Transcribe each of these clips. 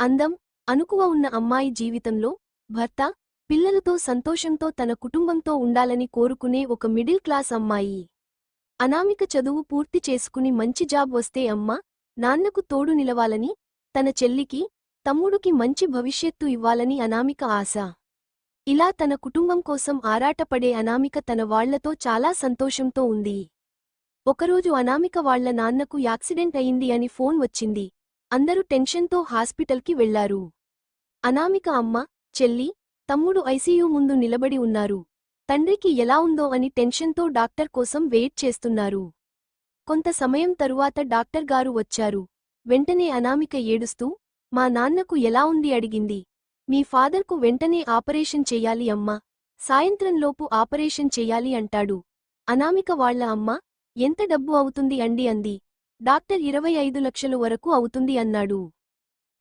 అందం, అణకువ ఉన్న అమ్మాయి జీవితంలో భర్త, పిల్లలతో సంతోషంతో తన కుటుంబంతో ఉండాలని కోరుకునే ఒక మిడిల్ క్లాస్ అమ్మాయి. అనామిక చదువు పూర్తి చేసుకుని మంచి జాబ్ వస్తే అమ్మ, నాన్నకు తోడు నిలవాలని, తన చెల్లికి, తమ్ముడుకి మంచి భవిష్యత్తు ఇవ్వాలని అనామిక ఆశ. ఇలా తన కుటుంబం కోసం ఆరాటపడే అనామిక తన వాళ్లతో చాలా సంతోషంతో ఉంది. ఒకరోజు అనామిక వాళ్ల నాన్నకు యాక్సిడెంట్ అయింది అని ఫోన్ వచ్చింది. అందరూ టెన్షన్తో హాస్పిటల్కి వెళ్లారు. అనామిక అమ్మ, చెల్లి, తమ్ముడు ఐసీయూ ముందు నిలబడి ఉన్నారు. తండ్రికి ఎలా ఉందో అని టెన్షన్తో డాక్టర్ కోసం వెయిట్ చేస్తున్నారు. కొంత సమయం తరువాత డాక్టర్ గారు వచ్చారు. వెంటనే అనామిక ఏడుస్తూ, మా నాన్నకు ఎలా ఉంది అడిగింది. మీ ఫాదర్కు వెంటనే ఆపరేషన్ చెయ్యాలి అమ్మా, సాయంత్రంలోపు ఆపరేషన్ చెయ్యాలి అంటాడు. అనామిక వాళ్ల అమ్మ, ఎంత డబ్బు అవుతుంది అండి అంది. డాక్టర్ 25 లక్షలు వరకు అవుతుంది అన్నాడు.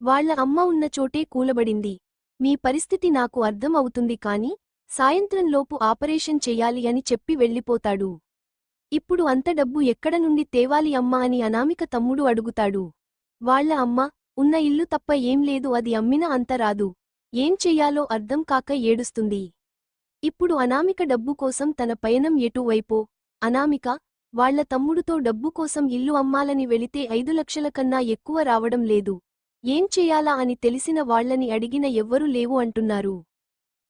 వాళ్ల అమ్మ ఉన్న చోటే కూలబడింది. మీ పరిస్థితి నాకు అర్థం అవుతుంది కాని, సాయంత్రంలోపు ఆపరేషన్ చెయ్యాలి అని చెప్పి వెళ్ళిపోతాడు. ఇప్పుడు అంత డబ్బు ఎక్కడ నుండి తేవాలి అమ్మా అని అనామిక తమ్ముడు అడుగుతాడు. వాళ్ల అమ్మ, ఉన్న ఇల్లు తప్ప ఏం లేదు, అది అమ్మినా అంత రాదు. ఏం చెయ్యాలో అర్థం కాక ఏడుస్తుంది. ఇప్పుడు అనామిక డబ్బు కోసం తన పయనం ఎటువైపో. అనామిక వాళ్ల తమ్ముడుతో డబ్బు కోసం ఇల్లు అమ్మాలని వెళితే 5 లక్షల కన్నా ఎక్కువ రావడం లేదు. ఏం చెయ్యాలా అని తెలిసిన వాళ్లని అడిగిన ఎవ్వరూ లేవు అంటున్నారు.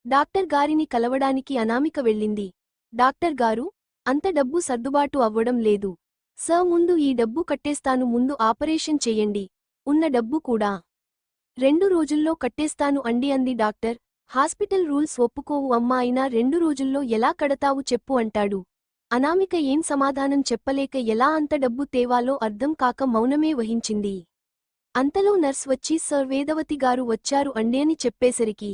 డాక్టర్ గారిని కలవడానికి అనామిక వెళ్ళింది. డాక్టర్ గారు, అంత డబ్బు సర్దుబాటు అవ్వడం లేదు. ముందు ఈ డబ్బు కట్టేస్తాను, ముందు ఆపరేషన్ చెయ్యండి. ఉన్న డబ్బు కూడా 2 రోజుల్లో కట్టేస్తాను అండి అంది డాక్టర్. హాస్పిటల్ రూల్స్ ఒప్పుకోవు అమ్మా, అయినా 2 రోజుల్లో ఎలా కడతావు చెప్పు అంటాడు. అనామిక ఏం సమాధానం చెప్పలేక ఎలా అంత డబ్బు తేవాలో అర్థం కాక మౌనమే వహించింది. అంతలో నర్స్ వచ్చి సర్ వేదవతి గారు వచ్చారు అండి అని చెప్పేసరికి,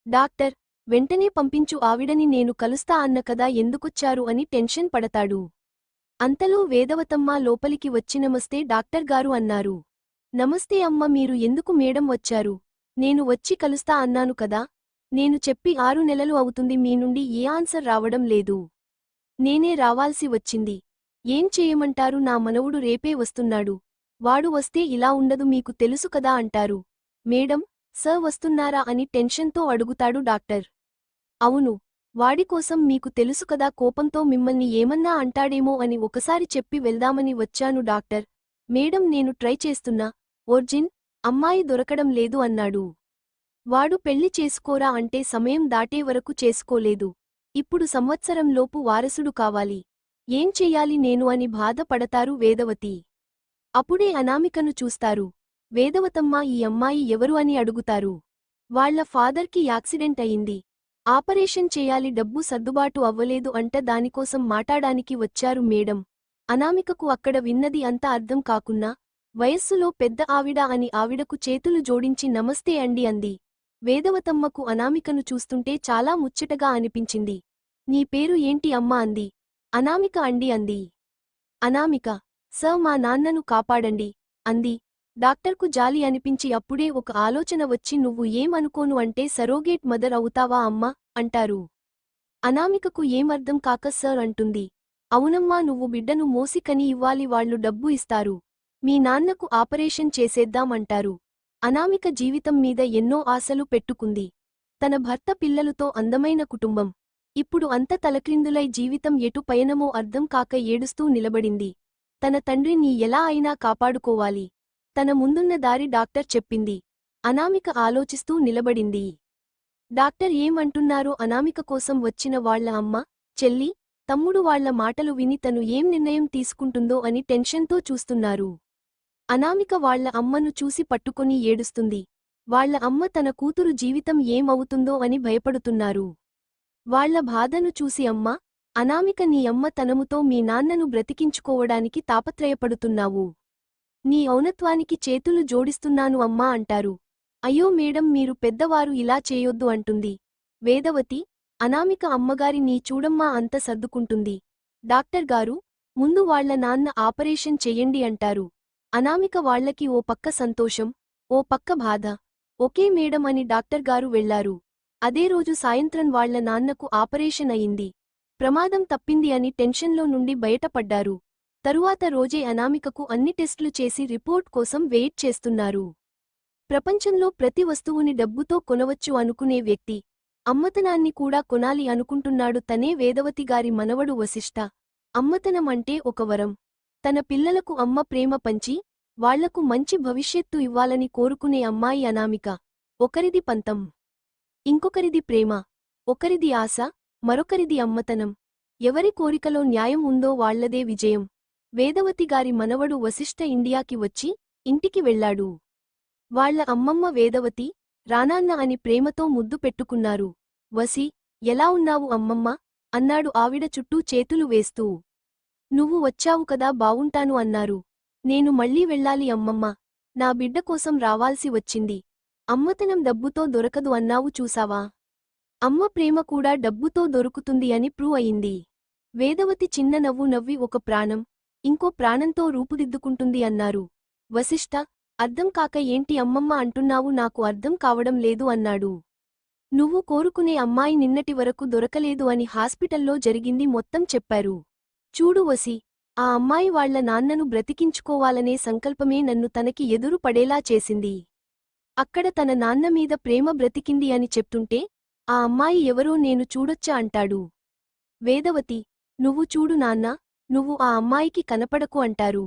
డాక్టర్, వెంటనే పంపించు ఆవిడని, నేను కలుస్తా అన్న కదా ఎందుకొచ్చారు అని టెన్షన్ పడతాడు. అంతలో వేదవతమ్మ లోపలికి వచ్చి నమస్తే డాక్టర్ గారు అన్నారు. నమస్తే అమ్మ, మీరు ఎందుకు మేడం వచ్చారు? నేను వచ్చి కలుస్తా అన్నాను కదా. నేను చెప్పి 6 నెలలు అవుతుంది, మీ నుండి ఏ ఆన్సర్ రావడం లేదు. నేనే రావాల్సి వచ్చింది. ఏం చేయమంటారు? నా మనవుడు రేపే వస్తున్నాడు. వాడు వస్తే ఇలా ఉండదు, మీకు తెలుసు కదా అంటారు. మేడం, సర్ వస్తున్నారా అని టెన్షన్తో అడుగుతాడు డాక్టర్. అవును, వాడికోసం మీకు తెలుసు కదా, కోపంతో మిమ్మల్ని ఏమన్నా అంటాడేమో అని ఒకసారి చెప్పి వెళ్దామని వచ్చాను డాక్టర్. మేడం, నేను ట్రై చేస్తున్నా, ఒర్జిన్ అమ్మాయి దొరకడం లేదు అన్నాడు. వాడు పెళ్లి చేసుకోరా అంటే సమయం దాటే వరకు చేసుకోలేదు. ఇప్పుడు సంవత్సరంలోపు వారసుడు కావాలి. ఏం చెయ్యాలి నేను అని బాధపడతారు వేదవతి. అప్పుడే అనామికను చూస్తారు. వేదవతమ్మ, ఈ అమ్మాయి ఎవరు అని అడుగుతారు. వాళ్ల ఫాదర్కి యాక్సిడెంట్ అయింది. ఆపరేషన్ చేయాలి, డబ్బు సర్దుబాటు అవ్వలేదు అంట, దానికోసం మాటాడానికి వచ్చారు మేడం. అనామికకు అక్కడ విన్నది అంత అర్థం కాకున్నా, వయస్సులో పెద్ద ఆవిడ అని ఆవిడకు చేతులు జోడించి నమస్తే అండి అంది. వేదవతమ్మకు అనామికను చూస్తుంటే చాలా ముచ్చటగా అనిపించింది. నీ పేరు ఏంటి అమ్మా అంది. అనామిక అండి అంది. అనామిక, సర్ మా నాన్నను కాపాడండి అంది. డాక్టర్కు జాలి అనిపించి అప్పుడే ఒక ఆలోచన వచ్చి, నువ్వు ఏం అనుకోను అంటే సరోగేట్ మదర్ అవుతావా అమ్మా అంటారు. అనామికకు ఏమర్థం కాక సర్ అంటుంది. అవునమ్మా, నువ్వు బిడ్డను మోసి కని ఇవ్వాలి, వాళ్లు డబ్బు ఇస్తారు. మీ నాన్నకు ఆపరేషన్ చేసేద్దాం అంటారు. అనామిక జీవితం మీద ఎన్నో ఆశలు పెట్టుకుంది. తన భర్త, పిల్లలతో అందమైన కుటుంబం. ఇప్పుడు అంత తలక్రిందులై జీవితం ఎటు పయనమో అర్థం కాక ఏడుస్తూ నిలబడింది. తన తండ్రిని ఎలా అయినా కాపాడుకోవాలి. తన ముందున్న దారి డాక్టర్ చెప్పింది. అనామిక ఆలోచిస్తూ నిలబడింది. డాక్టర్ ఏమంటున్నారో అనామిక కోసం వచ్చిన వాళ్ల అమ్మ, చెల్లి, తమ్ముడు వాళ్ల మాటలు విని తను ఏం నిర్ణయం తీసుకుంటుందో అని టెన్షన్తో చూస్తున్నారు. అనామిక వాళ్ల అమ్మను చూసి పట్టుకొని ఏడుస్తుంది. వాళ్ల అమ్మ తన కూతురు జీవితం ఏమవుతుందో అని భయపడుతున్నారు. వాళ్ల బాధను చూసి అమ్మ, అనామిక, నీ అమ్మ తనముతో మీ నాన్నను బ్రతికించుకోవడానికి తాపత్రయపడుతున్నావు. నీ ఔన్నత్వానికి చేతులు జోడిస్తున్నాను అమ్మా అంటారు. అయ్యో మేడం, మీరు పెద్దవారు, ఇలా చేయొద్దు అంటుంది. వేదవతి, అనామిక అమ్మగారి నీ చూడమ్మా అంత సర్దుకుంటుంది. డాక్టర్ గారు, ముందు వాళ్ల నాన్న ఆపరేషన్ చెయ్యండి అంటారు. అనామిక వాళ్లకి ఓ పక్క సంతోషం, ఓ పక్క బాధ. ఓకే మేడం అని డాక్టర్ గారు వెళ్లారు. అదే రోజు సాయంత్రం వాళ్ల నాన్నకు ఆపరేషన్ అయింది. ప్రమాదం తప్పింది అని టెన్షన్లో నుండి బయటపడ్డారు. తరువాత రోజే అనామికకు అన్ని టెస్టులు చేసి రిపోర్ట్ కోసం వెయిట్ చేస్తున్నారు. ప్రపంచంలో ప్రతి వస్తువుని డబ్బుతో కొనవచ్చు అనుకునే వ్యక్తి అమ్మతనాన్ని కూడా కొనాలి అనుకుంటున్నాడు. తనే వేదవతిగారి మనవడు వశిష్ఠ. అమ్మతనం అంటే ఒక వరం. తన పిల్లలకు అమ్మ ప్రేమ పంచి వాళ్లకు మంచి భవిష్యత్తు ఇవ్వాలని కోరుకునే అమ్మాయి అనామిక. ఒకరిది పంతం, ఇంకొకరిది ప్రేమ, ఒకరిది ఆశ, మరొకరిది అమ్మతనం. ఎవరి కోరికలో న్యాయం ఉందో వాళ్లదే విజయం. వేదవతిగారి మనవడు వశిష్ఠ ఇండియాకి వచ్చి ఇంటికి వెళ్లాడు. వాళ్ల అమ్మమ్మ వేదవతి, రానాన్న అని ప్రేమతో ముద్దు పెట్టుకున్నారు. వసి, ఎలా ఉన్నావు అమ్మమ్మ? అన్నాడు ఆవిడ చుట్టూ చేతులు వేస్తూ. నువ్వు వచ్చావు కదా, బావుంటాను అన్నారు. నేను మళ్ళీ వెళ్ళాలి అమ్మమ్మ. నా బిడ్డ కోసం రావాల్సి వచ్చింది. అమ్మతనం డబ్బుతో దొరకదు అన్నావు చూసావా? అమ్మ ప్రేమ కూడా డబ్బుతో దొరుకుతుంది అని ప్రూవ్ అయింది. వేదవతి చిన్న నవ్వు నవ్వి ఒక ప్రాణం ఇంకో ప్రాణంతో రూపుదిద్దుకుంటుంది అన్నారు. వశిష్ఠ, అర్థం కాక ఏంటి అమ్మమ్మ అంటున్నావు? నాకు అర్థం కావడం లేదు అన్నాడు. నువ్వు కోరుకునే అమ్మాయి నిన్నటి వరకు దొరకలేదు అని హాస్పిటల్లో జరిగింది మొత్తం చెప్పారు. చూడు వసి, ఆ అమ్మాయి వాళ్ల నాన్నను బ్రతికించుకోవాలనే సంకల్పమే నన్ను తనకి ఎదురు పడేలా చేసింది. అక్కడ తన నాన్నమీద ప్రేమ బ్రతికింది అని చెప్తుంటే ఆ అమ్మాయి ఎవరో నేను చూడొచ్చా అంటాడు. వేదవతి, నువ్వు చూడు నాన్నా, నువ్వు ఆ అమ్మాయికి కనపడకు అంటారు.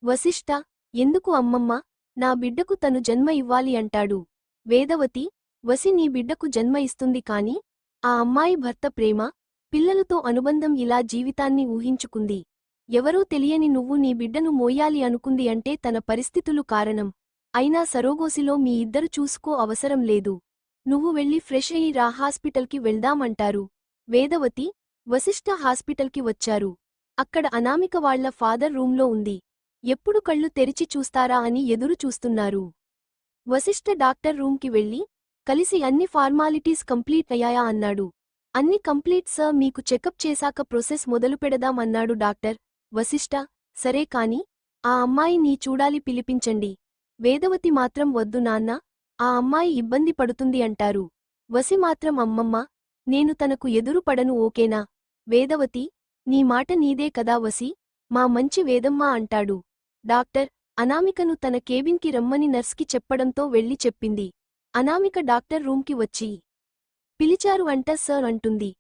వశిష్ఠ, ఎందుకు అమ్మమ్మ? నా బిడ్డకు తను జన్మ ఇవ్వాలి అంటాడు. వేదవతి, వసి నీ బిడ్డకు జన్మ ఇస్తుంది కాని ఆ అమ్మాయి భర్త ప్రేమ, పిల్లలతో అనుబంధం ఇలా జీవితాన్ని ఊహించుకుంది. ఎవరో తెలియని నువ్వు నీ బిడ్డను మోయాలి అనుకుంది అంటే తన పరిస్థితులు కారణం. అయినా సరోగోసిలో మీ ఇద్దరు చూసుకో అవసరం లేదు. నువ్వు వెళ్ళి ఫ్రెష్ అయ్యి రా, హాస్పిటల్కి వెళ్దామంటారు. వేదవతి, వశిష్ఠ హాస్పిటల్కి వచ్చారు. అక్కడ అనామిక వాళ్ల ఫాదర్ రూంలో ఉంది. ఎప్పుడు కళ్ళు తెరిచి చూస్తారా అని ఎదురు చూస్తున్నారు. వశిష్ఠ డాక్టర్ రూంకి వెళ్ళి కలిసి అన్ని ఫార్మాలిటీస్ కంప్లీట్ అయ్యాయా అన్నాడు. అన్ని కంప్లీట్ సార్, మీకు చెకప్ చేశాక ప్రొసెస్ మొదలుపెడదాం అన్నాడు డాక్టర్. వశిష్ఠ, సరే కాని ఆ అమ్మాయి నీ చూడాలి, పిలిపించండి. వేదవతి మాత్రం వద్దు నాన్నా, ఆ అమ్మాయి ఇబ్బంది పడుతుంది అంటారు. వసి మాత్రం అమ్మమ్మ, నేను తనకు ఎదురు పడను, ఓకేనా? వేదవతి, నీ మాట నీదే కదా వసి, మా మంచి వేదమ్మ అంటాడు. డాక్టర్ అనామికను తన కేబిన్కి రమ్మని నర్స్కి చెప్పడంతో వెళ్లి చెప్పింది. అనామిక డాక్టర్ రూంకి వచ్చి పిలిచారు అంట సార్ అంటుంది.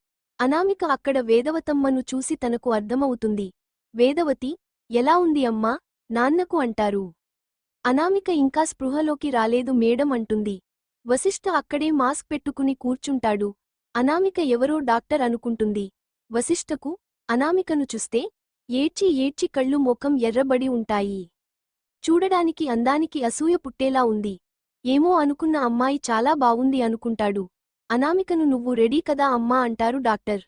అనామిక అక్కడ వేదవతమ్మను చూసి తనకు అర్థమవుతుంది. వేదవతి, ఎలా ఉంది అమ్మా, నాన్నకు అంటారు. అనామిక ఇంకా స్పృహలోకి రాలేదు మేడం అంటుంది. వశిష్ఠ అక్కడే మాస్క్ పెట్టుకుని కూర్చుంటాడు. అనామిక ఎవరో డాక్టర్ అనుకుంటుంది. వశిష్ఠకు అనామికను చూస్తే ఏడ్చి ఏడ్చి కళ్ళు ముఖం ఎర్రబడి ఉంటాయి. చూడడానికి అందానికి అసూయ పుట్టేలా ఉంది. ఏమో అనుకున్న అమ్మాయి చాలా బావుంది అనుకుంటాడు. అనామికను నువ్వు రెడీ కదా అమ్మా అంటారు డాక్టర్.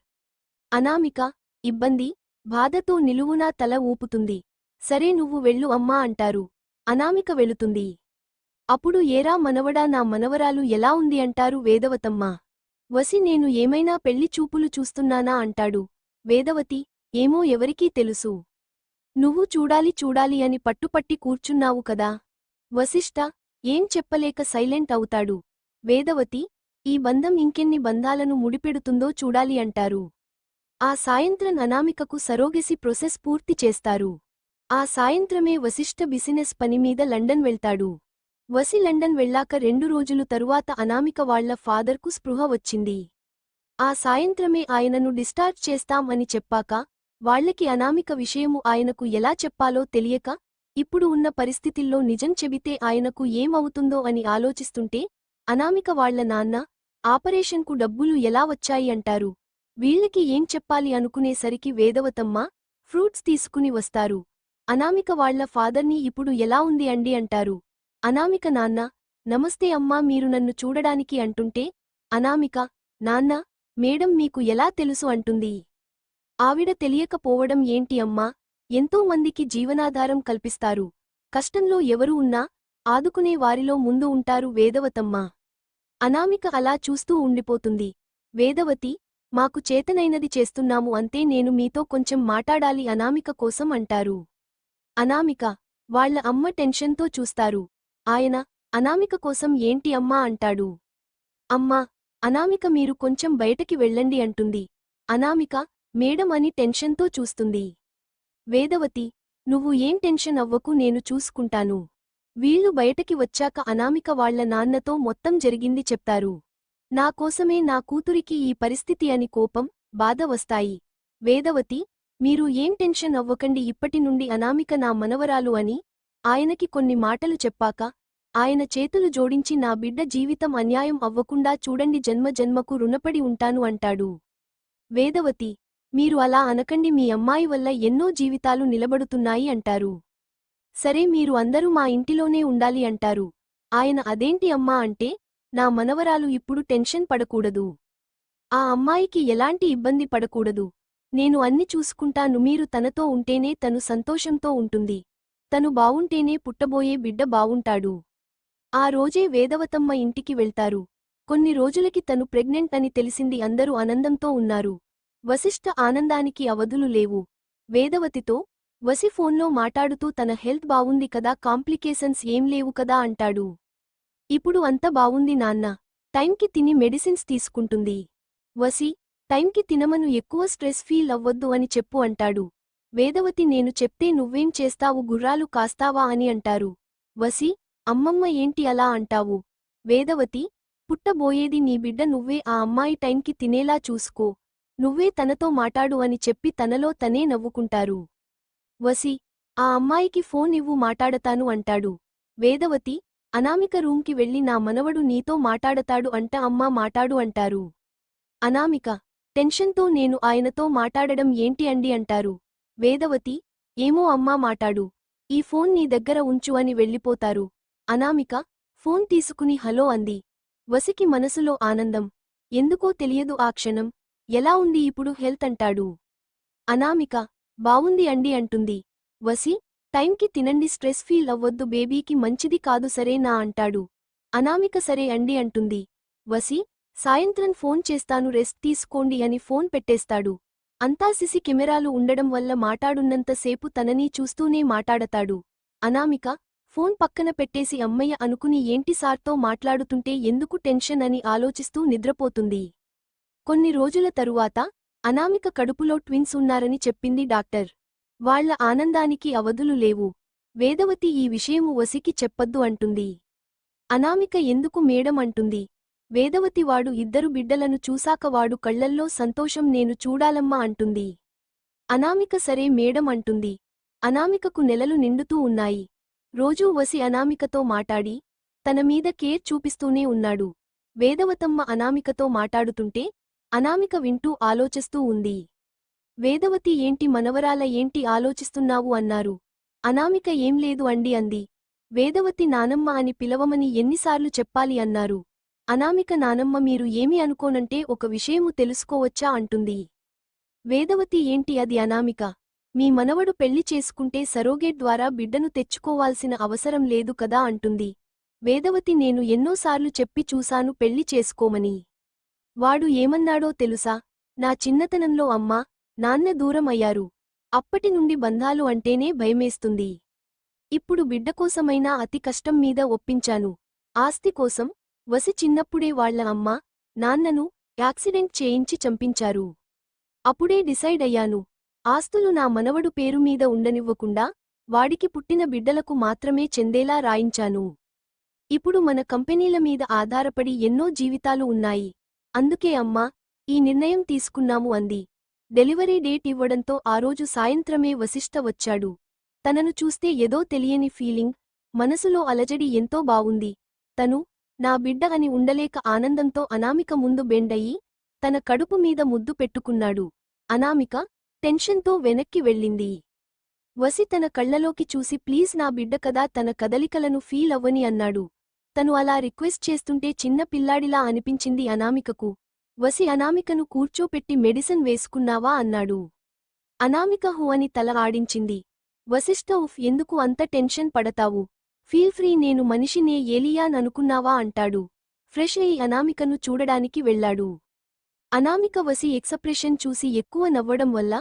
అనామిక ఇబ్బంది, బాధతో నిలువునా తల ఊపుతుంది. సరే నువ్వు వెళ్ళు అమ్మా అంటారు. అనామిక వెళుతుంది. అప్పుడు ఏరా మనవడా, నా మనవరాలు ఎలా ఉంది అంటారు వేదవతమ్మ. వసి, నేను ఏమైనా పెళ్లి చూపులు చూస్తున్నానా అంటాడు. వేదవతి, ఏమో ఎవరికీ తెలుసు. నువ్వు చూడాలి చూడాలి అని పట్టుపట్టి కూర్చున్నావు కదా. వశిష్ఠ ఏం చెప్పలేక సైలెంట్ అవుతాడు. వేదవతి, ఈ బంధం ఇంకెన్ని బంధాలను ముడిపెడుతుందో చూడాలి అంటారు. ఆ సాయంత్రం అనామికకు సరోగెసి ప్రొసెస్ పూర్తి చేస్తారు. ఆ సాయంత్రమే వశిష్ఠ బిజినెస్ పనిమీద లండన్ వెళ్తాడు. వసి లండన్ వెళ్ళాక 2 రోజులు తరువాత అనామిక వాళ్ల ఫాదర్కు స్పృహ వచ్చింది. ఆ సాయంత్రమే ఆయనను డిశ్చార్జ్ చేస్తాం అని చెప్పాక వాళ్లకి అనామిక విషయము ఆయనకు ఎలా చెప్పాలో తెలియక ఇప్పుడు ఉన్న పరిస్థితిల్లో నిజం చెబితే ఆయనకు ఏమవుతుందో అని ఆలోచిస్తుంటే అనామిక వాళ్ల నాన్న ఆపరేషన్కు డబ్బులు ఎలా వచ్చాయి అంటారు. వీళ్ళకి ఏం చెప్పాలి అనుకునేసరికి వేదవతమ్మ ఫ్రూట్స్ తీసుకుని వస్తారు. అనామిక వాళ్ల ఫాదర్ని ఇప్పుడు ఎలా ఉంది అండి అంటారు. అనామిక నాన్న, నమస్తే అమ్మా, మీరు నన్ను చూడడానికి అంటుంటే అనామిక, నాన్న, మేడం మీకు ఎలా తెలుసు అంటుంది. ఆవిడ తెలియకపోవడం ఏంటి అమ్మా, ఎంతో మందికి జీవనాధారం కల్పిస్తారు. కష్టంలో ఎవరు ఉన్నా ఆదుకునే వారిలో ముందు ఉంటారు వేదవతమ్మ. అనామిక అలా చూస్తూ ఉండిపోతుంది. వేదవతి, మాకు చేతనైనది చేస్తున్నాము అంతే, నేను మీతో కొంచెం మాటాడాలి అనామిక కోసం అంటారు. అనామిక వాళ్ల అమ్మ టెన్షన్తో చూస్తారు. ఆయన అనామిక కోసం ఏంటి అమ్మా అంటాడు. అమ్మా, అనామిక మీరు కొంచెం బయటకి వెళ్ళండి అంటుంది. అనామిక మేడం అని టెన్షన్తో చూస్తుంది. వేదవతి, నువ్వు ఏం టెన్షన్ అవ్వకు, నేను చూసుకుంటాను. వీళ్ళు బయటకి వచ్చాక అనామిక వాళ్ల నాన్నతో మొత్తం జరిగింది చెప్తారు. నా కోసమే నా కూతురికి ఈ పరిస్థితి అని కోపం, బాధ వస్తాయి. వేదవతి, మీరు ఏం టెన్షన్ అవ్వకండి, ఇప్పటి నుండి అనామిక నా మనవరాలు అని ఆయనకి కొన్ని మాటలు చెప్పాక ఆయన చేతులు జోడించి నా బిడ్డ జీవితం అన్యాయం అవ్వకుండా చూడండి, జన్మ జన్మకు రుణపడి ఉంటాను అంటాడు. వేదవతి, మీరు అలా అనకండి, మీ అమ్మాయి వల్ల ఎన్నో జీవితాలు నిలబడుతున్నాయి అంటారు. సరే, మీరు అందరూ మా ఇంటిలోనే ఉండాలి అంటారు. ఆయన అదేంటి అమ్మా అంటే, నా మనవరాలు ఇప్పుడు టెన్షన్ పడకూడదు. ఆ అమ్మాయికి ఎలాంటి ఇబ్బంది పడకూడదు. నేను అన్ని చూసుకుంటాను, మీరు తనతో ఉంటేనే తను సంతోషంతో ఉంటుంది. తను బావుంటేనే పుట్టబోయే బిడ్డ బావుంటాడు. ఆ రోజే వేదవతమ్మ ఇంటికి వెళ్తారు. కొన్ని రోజులకి తను ప్రెగ్నెంట్ అని తెలిసింది. అందరూ ఆనందంతో ఉన్నారు. వశిష్ఠ ఆనందానికి అవధులు లేవు. వేదవతితో వసి ఫోన్లో మాటాడుతూ తన హెల్త్ బావుంది కదా, కాంప్లికేషన్స్ ఏం లేవు కదా అంటాడు. ఇప్పుడు అంత బావుంది నాన్న, టైంకి తిని మెడిసిన్స్ తీసుకుంటుంది. వసి, టైంకి తినమను, ఎక్కువ స్ట్రెస్ ఫీల్ అవ్వొద్దు అని చెప్పు అంటాడు. వేదవతి, నేను చెప్తే నువ్వేం చేస్తావు, గుర్రాలు కాస్తావా అని అంటారు. వసి, అమ్మమ్మ ఏంటి అలా అంటావు. వేదవతి, పుట్టబోయేది నీ బిడ్డ, నువ్వే ఆ అమ్మాయి టైంకి తినేలా చూసుకో, నువ్వే తనతో మాటాడు అని చెప్పి తనలో తనే నవ్వుకుంటారు. వసి, ఆ అమ్మాయికి ఫోన్ ఇవ్వు, మాటాడతాను అంటాడు. వేదవతి, అనామిక రూంకి వెళ్ళి నా మనవడు నీతో మాటాడతాడు అంట, అమ్మా మాటాడు అంటారు. అనామిక, టెన్షన్తో నేను ఆయనతో మాటాడడం ఏంటి అండి అంటారు. వేదవతి, ఏమో అమ్మా మాటాడు, ఈ ఫోన్ నీ దగ్గర ఉంచు అని వెళ్ళిపోతారు. అనామిక ఫోన్ తీసుకుని హలో అంది. వసికి మనసులో ఆనందం, ఎందుకో తెలియదు ఆ క్షణం. ఎలా ఉంది ఇప్పుడు హెల్త్ అంటాడు. అనామిక, బావుంది అండి అంటుంది. వసి, టైంకి తినండి, స్ట్రెస్ ఫీల్ అవ్వొద్దు, బేబీకి మంచిది కాదు సరేనా అంటాడు. అనామిక సరే అండి అంటుంది. వసి, సాయంత్రం ఫోన్ చేస్తాను, రెస్ట్ తీసుకోండి అని ఫోన్ పెట్టేస్తాడు. అంతా సిసి కెమెరాలు ఉండడం వల్ల మాటాడున్నంతసేపు తనని చూస్తూనే మాటాడతాడు. అనామిక ఫోన్ పక్కన పెట్టేసి అమ్మయ్య అనుకుని ఏంటి సార్తో మాట్లాడుతుంటే ఎందుకు టెన్షన్ అని ఆలోచిస్తూ నిద్రపోతుంది. కొన్ని రోజుల తరువాత అనామిక కడుపులో ట్విన్స్ ఉన్నారని చెప్పింది డాక్టర్. వాళ్ల ఆనందానికి అవధులు లేవు. వేదవతి ఈ విషయము వసికి చెప్పొద్దు అంటుంది. అనామిక ఎందుకు మేడం అంటుంది. వేదవతి, వాడు ఇద్దరు బిడ్డలను చూశాక వాడు కళ్లల్లో సంతోషం నేను చూడాలమ్మా అంటుంది. అనామిక సరే మేడం అంటుంది. అనామికకు నెలలు నిండుతూ ఉన్నాయి. రోజూ వసి అనామికతో మాటాడి తన మీద కేర్ చూపిస్తూనే ఉన్నాడు. వేదవతమ్మ అనామికతో మాటాడుతుంటే అనామిక వింటూ ఆలోచిస్తూ ఉంది. వేదవతి, ఏంటి మనవరాల, ఏంటి ఆలోచిస్తున్నావు అన్నారు. అనామిక ఏం లేదు అండి అంది. వేదవతి, నానమ్మ అని పిలవమని ఎన్నిసార్లు చెప్పాలి అన్నారు. అనామిక, నానమ్మ మీరు ఏమి అనుకోనంటే ఒక విషయము తెలుసుకోవచ్చా అంటుంది. వేదవతి, ఏంటి అది అనామిక. మీ మనవడు పెళ్లి చేసుకుంటే సరోగేట్ ద్వారా బిడ్డను తెచ్చుకోవాల్సిన అవసరం లేదు కదా అంటుంది. వేదవతి, నేను ఎన్నోసార్లు చెప్పి చూశాను పెళ్లి చేసుకోమని. వాడు ఏమన్నాడో తెలుసా, నా చిన్నతనంలో అమ్మా, నాన్న దూరం అయ్యారు. అప్పటి నుండి బంధాలు అంటేనే భయమేస్తుంది. ఇప్పుడు బిడ్డకోసమైనా అతి కష్టం మీద ఒప్పించాను. ఆస్తి కోసం. వసి చిన్నప్పుడే వాళ్ల అమ్మ, నాన్నను యాక్సిడెంట్ చేయించి చంపించారు. అప్పుడే డిసైడ్ అయ్యాను, ఆస్తులు నా మనవడు పేరు మీద ఉండనివ్వకుండా వాడికి పుట్టిన బిడ్డలకు మాత్రమే చెందేలా రాయించాను. ఇప్పుడు మన కంపెనీల మీద ఆధారపడి ఎన్నో జీవితాలు ఉన్నాయి. అందుకే అమ్మా, ఈ నిర్ణయం తీసుకున్నాము అంది. డెలివరీ డేట్ ఇవ్వడంతో ఆ రోజు సాయంత్రమే వశిష్ఠ వచ్చాడు. తనను చూస్తే ఏదో తెలియని ఫీలింగ్, మనసులో అలజడి, ఎంతో బావుంది. తను నా బిడ్డ అని ఉండలేక ఆనందంతో అనామిక ముందు బెండయి తన కడుపు మీద ముద్దు పెట్టుకున్నాడు. అనామిక టెన్షన్తో వెనక్కి వెళ్ళింది. వసి తన కళ్లలోకి చూసి ప్లీజ్ నా బిడ్డ కదా, తన కదలికలను ఫీల్ అవ్వని అన్నాడు. తను అలా రిక్వెస్ట్ చేస్తుంటే చిన్న పిల్లాడిలా అనిపించింది అనామికకు. వసి అనామికను కూర్చోపెట్టి మెడిసిన్ వేసుకున్నావా అన్నాడు. అనామిక హూ అని తల ఆడించింది. వశిష్ఠ ఉఫ్, ఎందుకు అంత టెన్షన్ పడతావు, ఫీల్ ఫ్రీ, నేను మనిషినే ఏలియాన్ అనుకున్నావా అంటాడు. ఫ్రెష్ అయి అనామికను చూడడానికి వెళ్లాడు. అనామిక వసి ఎక్సప్రెషన్ చూసి ఎక్కువ నవ్వడం వల్ల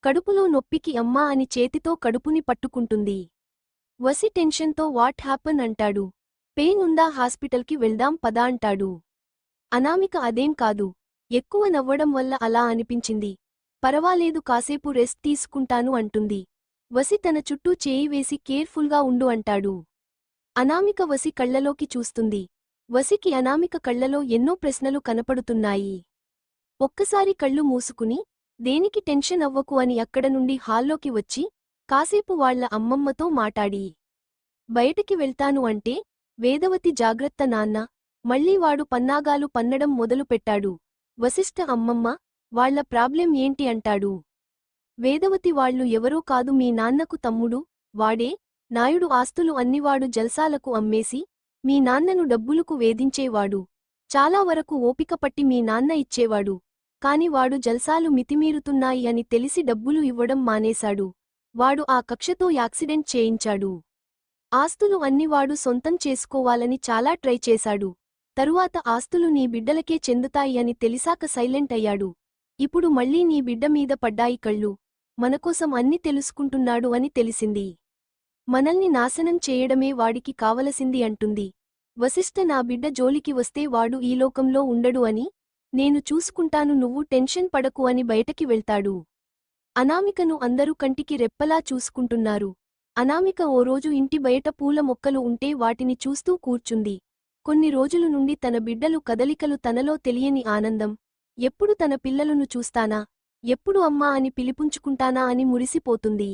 కడుపులో నొప్పికి అమ్మా అని చేతితో కడుపుని పట్టుకుంటుంది. వసి టెన్షన్తో వాట్ హ్యాపన్ అంటాడు. పెయిన్ ఉందా, హాస్పిటల్కి వెళ్దాం పదా అంటాడు. అనామిక అదేం కాదు, ఎక్కువ నవ్వడం వల్ల అలా అనిపించింది, పరవాలేదు కాసేపు రెస్ట్ తీసుకుంటాను అంటుంది. వసి తన చుట్టూ చేయి వేసి కేర్ఫుల్గా ఉండు అంటాడు. అనామిక వసి కళ్లలోకి చూస్తుంది. వసికి అనామిక కళ్లలో ఎన్నో ప్రశ్నలు కనపడుతున్నాయి. ఒక్కసారి కళ్ళు మూసుకుని, దేనికి టెన్షన్ అవ్వకు అని అక్కడ నుండి హాల్లోకి వచ్చి, కాసేపు వాళ్ల అమ్మమ్మతో మాటాడి బయటికి వెళ్తాను అంటే, వేదవతి జాగ్రత్త నాన్న, మళ్ళీ వాడు పన్నాగాలు పన్నడం మొదలుపెట్టాడు. వశిష్ఠ అమ్మమ్మ, వాళ్ల ప్రాబ్లెం ఏంటి అంటాడు. వేదవతి వాళ్ళు ఎవరో కాదు మీ నాన్నకు తమ్ముడు, వాడే, నాయుడు ఆస్తులు అన్నివాడు జల్సాలకు అమ్మేసి, మీ నాన్నను డబ్బులకు వేధించేవాడు. చాలా వరకు ఓపిక పట్టి మీ నాన్న ఇచ్చేవాడు. కాని వాడు జల్సాలు మితిమీరుతున్నాయి అని తెలిసి డబ్బులు ఇవ్వడం మానేశాడు. వాడు ఆ కక్షతో యాక్సిడెంట్ చేయించాడు. ఆస్తులు అన్నివాడు సొంతం చేసుకోవాలని చాలా ట్రై చేశాడు. తరువాత ఆస్తులు నీ బిడ్డలకే చెందుతాయి అని తెలిసాక సైలెంట్ అయ్యాడు. ఇప్పుడు మళ్ళీ నీ బిడ్డ మీద పడ్డాయి కళ్ళు. మనకోసం అన్ని తెలుసుకుంటున్నాడు అని తెలిసింది. మనల్ని నాశనం చేయడమే వాడికి కావలసింది అంటుంది. వశిష్ఠ నా బిడ్డ జోలికి వస్తే వాడు ఈ లోకంలో ఉండడు అని, నేను చూసుకుంటాను నువ్వు టెన్షన్ పడకు అని బయటకి వెళ్తాడు. అనామికను అందరూ కంటికి రెప్పలా చూసుకుంటున్నారు. అనామిక ఓ రోజు ఇంటి బయట పూల మొక్కలు ఉంటే వాటిని చూస్తూ కూర్చుంది. కొన్ని రోజులు నుండి తన బిడ్డలు కదలికలు తనలో తెలియని ఆనందం. ఎప్పుడు తన పిల్లలను చూస్తానా, ఎప్పుడు అమ్మా అని పిలిపుంచుకుంటానా అని మురిసిపోతుంది.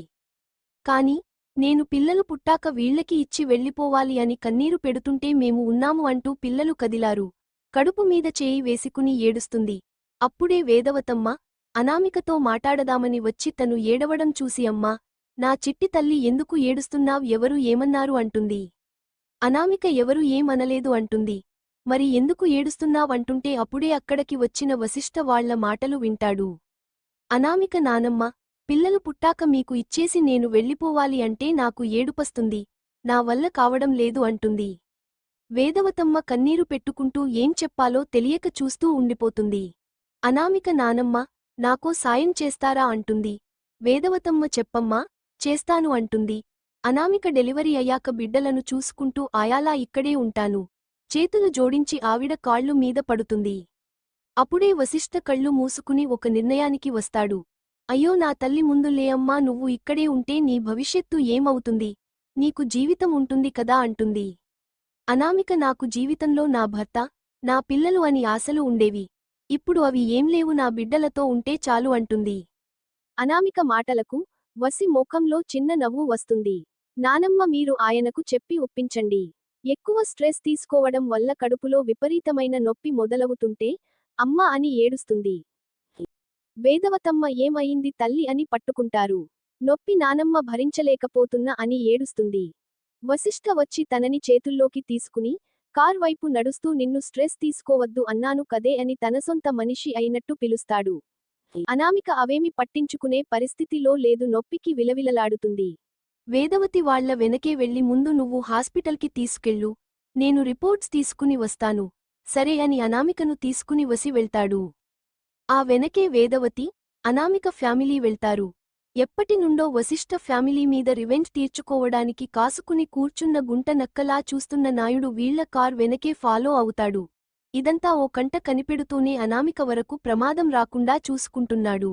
కాని, నేను పిల్లలు పుట్టాక వీళ్లకి ఇచ్చి వెళ్ళిపోవాలి అని కన్నీరు పెడుతుంటే మేము ఉన్నాము అంటూ పిల్లలు కదిలారు. కడుపు మీద చేయి వేసుకుని ఏడుస్తుంది. అప్పుడే వేదవతమ్మ, అనామికతో మాటాడదామని వచ్చి తను ఏడవడం చూసి అమ్మా, నా చిట్టి తల్లి ఎందుకు ఏడుస్తున్నావ్ ఎవరు ఏమన్నారు అంటుంది. అనామిక ఎవరు ఏమనలేదు అంటుంది. మరి ఎందుకు ఏడుస్తున్నావంటుంటే అప్పుడే అక్కడికి వచ్చిన వశిష్ఠ వాళ్ల మాటలు వింటాడు. అనామిక నానమ్మ, పిల్లలు పుట్టాక మీకు ఇచ్చేసి నేను వెళ్ళిపోవాలి అంటే నాకు ఏడుపస్తుంది. నా వల్ల కావడం లేదు అంటుంది. వేదవతమ్మ కన్నీరు పెట్టుకుంటూ ఏం చెప్పాలో తెలియక చూస్తూ ఉండిపోతుంది. అనామిక నానమ్మ, నాకో సాయం చేస్తారా అంటుంది. వేదవతమ్మ చెప్పమ్మా, చేస్తాను అంటుంది. అనామిక డెలివరీ అయ్యాక బిడ్డలను చూసుకుంటూ ఆయాలా ఇక్కడే ఉంటాను. చేతులు జోడించి ఆవిడ కాళ్ళు మీద పడుతుంది. అప్పుడే వశిష్ఠ కళ్ళు మూసుకుని ఒక నిర్ణయానికి వస్తాడు. అయ్యో నా తల్లి ముందు లేయమ్మా నువ్వు ఇక్కడే ఉంటే నీ భవిష్యత్తు ఏమవుతుంది, నీకు జీవితం ఉంటుంది కదా అంటుంది. అనామిక నాకు జీవితంలో నా భర్త, నా పిల్లలు అని ఆశలు ఉండేవి. ఇప్పుడు అవి ఏం లేవు నా బిడ్డలతో ఉంటే చాలు అంటుంది. అనామిక మాటలకు వసి ముఖంలో చిన్న నవ్వు వస్తుంది. నానమ్మ మీరు ఆయనకు చెప్పి ఒప్పించండి. ఎక్కువ స్ట్రెస్ తీసుకోవడం వల్ల కడుపులో విపరీతమైన నొప్పి మొదలవుతుంటే, అమ్మ అని ఏడుస్తుంది. వేదవతమ్మ ఏమయింది తల్లి అని పట్టుకుంటారు. నొప్పి నానమ్మ భరించలేకపోతున్నా అని ఏడుస్తుంది. వశిష్ఠ వచ్చి తనని చేతుల్లోకి తీసుకుని, కార్ వైపు నడుస్తూ నిన్ను స్ట్రెస్ తీసుకోవద్దు అన్నాను కదే అని తన సొంత మనిషి అయినట్టు పిలుస్తాడు. అనామిక అవేమి పట్టించుకునే పరిస్థితిలో లేదు నొప్పికి విలవిలలాడుతుంది. వేదవతి వాళ్ల వెనకే వెళ్లి ముందు నువ్వు హాస్పిటల్కి తీసుకెళ్ళు, నేను రిపోర్ట్స్ తీసుకుని వస్తాను, సరే అని అనామికను తీసుకుని వసి వెళ్తాడు. ఆ వెనకే వేదవతి, అనామిక ఫ్యామిలీ వెళ్తారు. ఎప్పటినుండో వశిష్ఠ ఫ్యామిలీ మీద రివెంజ్ తీర్చుకోవడానికి కాసుకుని కూర్చున్న గుంట నక్కలా చూస్తున్న నాయుడు వీళ్ల కార్ వెనకే ఫాలో అవుతాడు. ఇదంతా ఓ కంట కనిపెడుతూనే అనామిక వరకు ప్రమాదం రాకుండా చూసుకుంటున్నాడు.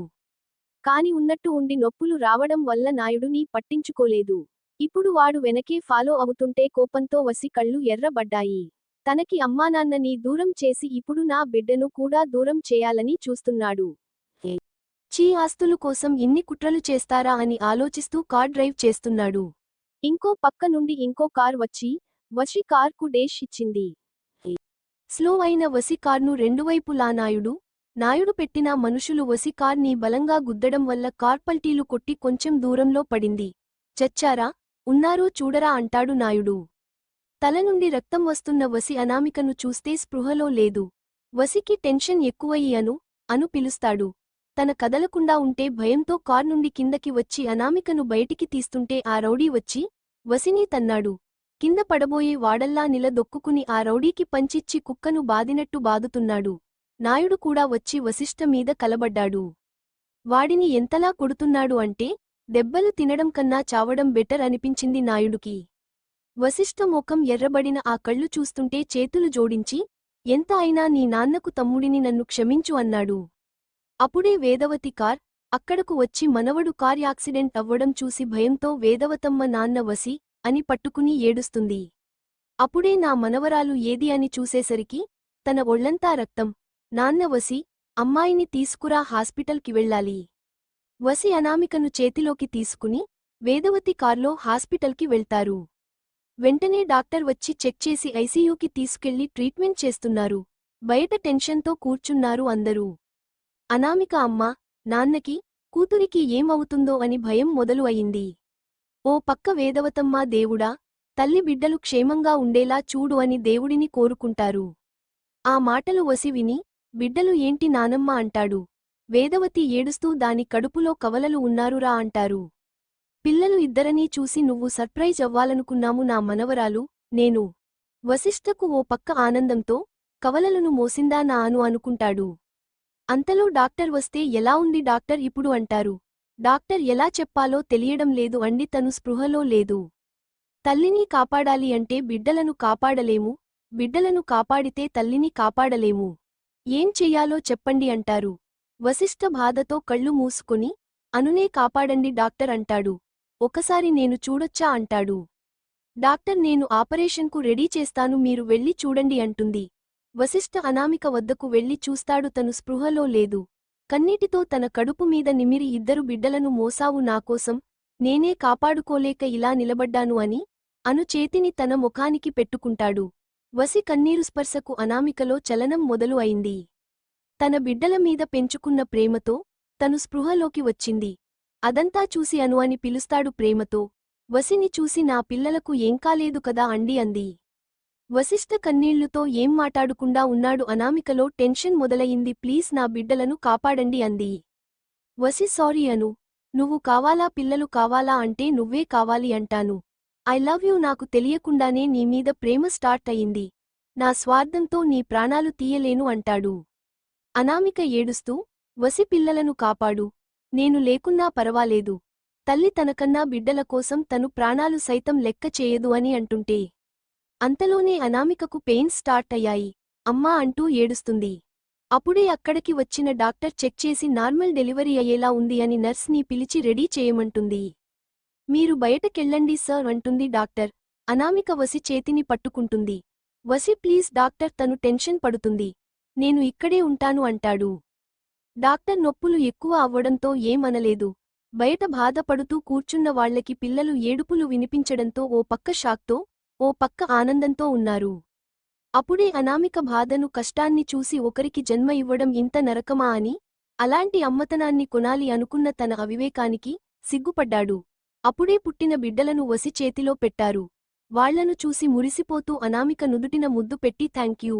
కాని ఉన్నట్టు ఉండి నొప్పులు రావడం వల్ల నాయుడుని పట్టించుకోలేదు. ఇప్పుడు వాడు వెనకే ఫాలో అవుతుంటే కోపంతో వసి కళ్ళు ఎర్రబడ్డాయి. తనకి అమ్మానాన్నని దూరం చేసి ఇప్పుడు నా బిడ్డను కూడా దూరం చేయాలని చూస్తున్నాడు. చీ ఆస్తులు కోసం ఇన్ని కుట్రలు చేస్తారా అని ఆలోచిస్తూ కార్ డ్రైవ్ చేస్తున్నాడు. ఇంకో పక్క నుండి ఇంకో కార్ వచ్చి వసి కార్కు డేష్ ఇచ్చింది. స్లో అయిన వసి కార్ను రెండువైపులా నాయుడు పెట్టిన మనుషులు వసి కార్ని బలంగా గుద్దడం వల్ల కార్ పల్టీలు కొట్టి కొంచెం దూరంలో పడింది. చచ్చారా, ఉన్నారో చూడరా అంటాడు నాయుడు. తల నుండి రక్తం వస్తున్న వసి అనామికను చూస్తే స్పృహలో లేదు. వసికి టెన్షన్ ఎక్కువయి అను పిలుస్తాడు. తన కదలకుండా ఉంటే భయంతో కార్ నుండి కిందకి వచ్చి అనామికను బయటికి తీస్తుంటే ఆ రౌడీ వచ్చి వసిని తన్నాడు. కింద పడబోయే వాడల్లా నిలదొక్కుకుని ఆ రౌడీకి పంచిచ్చి కుక్కను బాదినట్టు బాదుతున్నాడు. నాయుడు కూడా వచ్చి వశిష్ఠ మీద కలబడ్డాడు. వాడిని ఎంతలా కొడుతున్నాడు అంటే, దెబ్బలు తినడం కన్నా చావడం బెటర్ అనిపించింది నాయుడుకి. వశిష్ఠ ముఖం ఎర్రబడిన ఆ కళ్ళు చూస్తుంటే చేతులు జోడించి, ఎంత అయినా నీ నాన్నకు తమ్ముడిని నన్ను క్షమించు అన్నాడు. అప్పుడే వేదవతి కార్ అక్కడకు వచ్చి మనవడు కార్ యాక్సిడెంట్ అవ్వడం చూసి భయంతో వేదవతమ్మ నాన్న వసి అని పట్టుకుని ఏడుస్తుంది. అప్పుడే నా మనవరాలు ఏది అని చూసేసరికి తన ఒళ్లంతా రక్తం. నాన్న వసి, అమ్మాయిని తీసుకురా, హాస్పిటల్కి వెళ్ళాలి. వసి అనామికను చేతిలోకి తీసుకుని వేదవతి కార్లో హాస్పిటల్కి వెళ్తారు. వెంటనే డాక్టర్ వచ్చి చెక్ చేసి ఐసీయూకి తీసుకెళ్లి ట్రీట్మెంట్ చేస్తున్నారు. బయట టెన్షన్తో కూర్చున్నారు అందరూ. అనామిక అమ్మ, నాన్నకి, కూతురికి ఏమవుతుందో అని భయం మొదలు అయింది. ఓ పక్క వేదవతమ్మ, దేవుడా, తల్లి బిడ్డలు క్షేమంగా ఉండేలా చూడు అని దేవుడిని కోరుకుంటారు. ఆ మాటలు వసి విని, బిడ్డలు ఏంటి నానమ్మ అంటాడు. వేదవతి ఏడుస్తూ దాని కడుపులో కవలలు ఉన్నారురా అంటారు. పిల్లలు ఇద్దరనీ చూసి నువ్వు సర్ప్రైజ్ అవ్వాలనుకున్నాము నా మనవరాలు, నేను. వశిష్ఠకు ఓ పక్క ఆనందంతో, కవలలను మోసిందా నా అనుకుంటాడు. అంతలో డాక్టర్ వస్తే ఎలా ఉంది డాక్టర్ ఇప్పుడు అంటారు. డాక్టర్ ఎలా చెప్పాలో తెలియడం లేదు అండి, తను స్పృహలో లేదు. తల్లిని కాపాడాలి అంటే బిడ్డలను కాపాడలేము, బిడ్డలను కాపాడితే తల్లిని కాపాడలేము. ఏం చెయ్యాలో చెప్పండి అంటారు. వశిష్ఠ బాధతో కళ్ళు మూసుకొని, అనునే కాపాడండి డాక్టర్ అంటాడు. ఒకసారి నేను చూడొచ్చా అంటాడు. డాక్టర్ నేను ఆపరేషన్కు రెడీ చేస్తాను, మీరు వెళ్ళి చూడండి అంటుంది. వశిష్ఠ అనామిక వద్దకు వెళ్లి చూస్తాడు, తను స్పృహలో లేదు. కన్నీటితో తన కడుపు మీద నిమిరి ఇద్దరు బిడ్డలను మోసావు నాకోసం, నేనే కాపాడుకోలేక ఇలా నిలబడ్డాను అని అను చేతిని తన ముఖానికి పెట్టుకుంటాడు. వసి కన్నీరు స్పర్శకు అనామికలో చలనం మొదలు అయింది. తన బిడ్డల మీద పెంచుకున్న ప్రేమతో తను స్పృహలోకి వచ్చింది. అదంతా చూసి అను అని పిలుస్తాడు ప్రేమతో. వసిని చూసి నా పిల్లలకు ఏం కాలేదు కదా అండి అంది. వశిష్ఠ కన్నీళ్లుతో ఏం మాటాడుకుండా ఉన్నాడు. అనామికలో టెన్షన్ మొదలయింది. ప్లీజ్ నా బిడ్డలను కాపాడండి అంది. వసి సారీ అను, నువ్వు కావాలా పిల్లలు కావాలా అంటే నువ్వే కావాలి అంటాను. ఐ లవ్ యూ, నాకు తెలియకుండానే నీ మీద ప్రేమ స్టార్ట్ అయింది. నా స్వార్థంతో నీ ప్రాణాలు తీయలేను అంటాడు. అనామిక ఏడుస్తూ, వసి పిల్లలను కాపాడు, నేను లేకున్నా పరవాలేదు. తల్లి తనకన్నా బిడ్డల కోసం తను ప్రాణాలు సైతం లెక్క చేయదు అని అంటుంటే అంతలోనే అనామికకు పెయిన్స్ స్టార్ట్ అయ్యాయి. అమ్మా అంటూ ఏడుస్తుంది. అప్పుడే అక్కడికి వచ్చిన డాక్టర్ చెక్ చేసి నార్మల్ డెలివరీ అయ్యేలా ఉంది అని నర్స్ని పిలిచి రెడీ చేయమంటుంది. మీరు బయటకెళ్ళండి సార్ అంటుంది డాక్టర్. అనామిక వసి చేతిని పట్టుకుంటుంది. వసి ప్లీజ్ డాక్టర్, తను టెన్షన్ పడుతుంది, నేను ఇక్కడే ఉంటాను అంటాడు. డాక్టర్ నొప్పులు ఎక్కువ అవ్వడంతో ఏమనలేదు. బయట బాధపడుతూ కూర్చున్న వాళ్లకి పిల్లలు ఏడుపులు వినిపించడంతో ఓ పక్క షాక్తో, ఓ పక్క ఆనందంతో ఉన్నారు. అప్పుడే అనామిక బాధను కష్టాన్ని చూసి ఒకరికి జన్మ ఇవ్వడం ఇంత నరకమా అని, అలాంటి అమ్మతనాన్ని కొనాలి అనుకున్న తన అవివేకానికి సిగ్గుపడ్డాడు. అప్పుడే పుట్టిన బిడ్డలను వసి చేతిలో పెట్టారు. వాళ్లను చూసి మురిసిపోతూ అనామిక నుదుటిన ముద్దు పెట్టి థాంక్యూ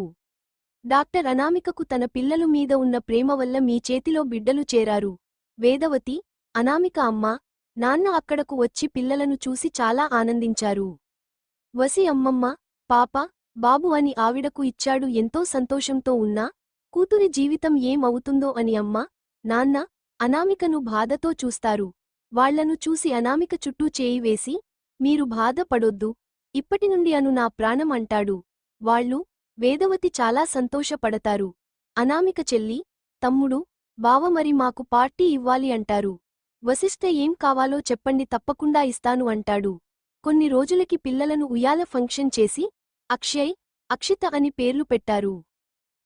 డాక్టర్, అనామికకు తన పిల్లలు మీద ఉన్న ప్రేమ వల్ల మీ చేతిలో బిడ్డలు చేరారు. వేదవతి, అనామిక అమ్మ, నాన్న అక్కడకు వచ్చి పిల్లలను చూసి చాలా ఆనందించారు. వసి అమ్మమ్మ, పాప, బాబు అని ఆవిడకు ఇచ్చాడు. ఎంతో సంతోషంతో ఉన్నా కూతురి జీవితం ఏం అవుతుందో అని అమ్మ, నాన్న అనామికను బాధతో చూస్తారు. వాళ్లను చూసి అనామిక చుట్టూ చేయి వేసి, మీరు బాధ పడొద్దు, ఇప్పటినుండి అను నా ప్రాణం అంటాడు. వాళ్ళు, వేదవతి చాలా సంతోషపడతారు. అనామిక చెల్లి, తమ్ముడు, బావ మరి మాకు పార్టీ ఇవ్వాలి అంటారు. వశిష్ఠ ఏం కావాలో చెప్పండి, తప్పకుండా ఇస్తాను అంటాడు. కొన్ని రోజులకి పిల్లలను ఉయ్యాల ఫంక్షన్ చేసి అక్షయ్, అక్షిత అని పేర్లు పెట్టారు.